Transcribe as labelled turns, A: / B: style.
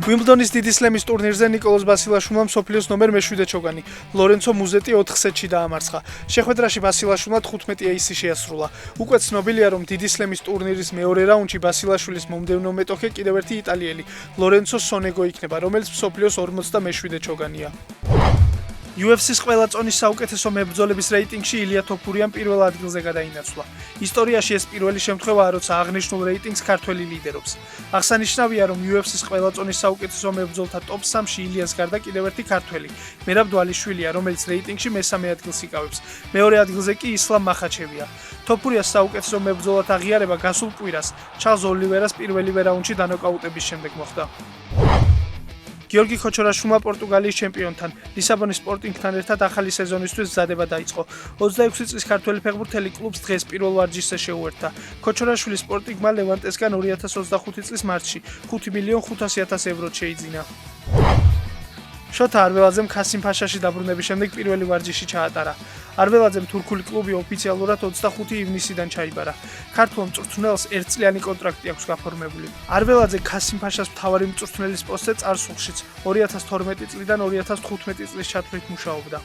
A: უიმბლდონის დიდი სლემის ტურნირზე ნიკოლოზ ბასილაშვილმა მსოფლიოს ნომერ მე-7 ჩოგანი ლორენცო მუზეტი 4 სეტში დაამარცხა. შეხვედრაში ბასილაშვილმა 15 ეისი შეასრულა. უკვე ცნობილია, რომ დიდი სლემის ტურნირის მეორე რაუნდში ბასილაშვილის მომდევნო მეტოქე კიდევ ერთი იტალიელი ლორენცო სონეგო იქნება, რომელიც მსოფლიოს 47 ჩოგანია. UFC-ს ყველა წონის საუკეთესო მებრძოლების რეიტინგში ილია თოფურიამ პირველ ადგილზე გადაინაცვლა. ისტორიაში ეს პირველი შემთხვევაა, როცა აღნიშნულ რეიტინგს ქართველი ლიდერობს. აღსანიშნავია, რომ UFC-ს ყველა წონის საუკეთესო მებრძოლთა ტოპ 3-ში ილიას გარდა კიდევ ერთი ქართველი, მერაბ დვალიშვილია, რომელიც რეიტინგში მესამე ადგილს იკავებს. მეორე ადგილზე კი ისლამ მახაჩევია. თოფურიას საუკეთესო მებრძოლად აღიარება გასულ კვირას ჩარლზ ოლივერას პირველივე რაუნდში დანოკაუტების შემდეგ მოხდა. გიორგი ხოჩორაშვილმა პორტუგალიის ჩემპიონთან ლისაბონის სპორტინგთან ერთად ახალი სეზონისთვის მზადება დაიწყო. 26 წლის ქართველი ფეხბურთელი კლუბს დღეს პირველ ვარჯიშზე შეუერთდა. ქოჩორაშვილის სპორტინგმა ლევანტესგან 2025 წლის მარტში 5.500.000 ევროდ შეიძინა. შოთა არველაძემ ქასიმფაშაში დაბრუნების შემდეგ პირველი ვარჯიში ჩაატარა. არველაძემ თურქული კლუბი ოფიციალურად 25 ივნისიდან ჩაიბარა. ქართველ მწვრთნელს ერთწლიანი კონტრაქტი აქვს გაფორმებული. არველაძე ქასიმფაშას მთავარი მწვრთნელის პოსტზე წარსულშიც 2012 წლიდან 2015 წლის ჩათვლით მუშაობდა.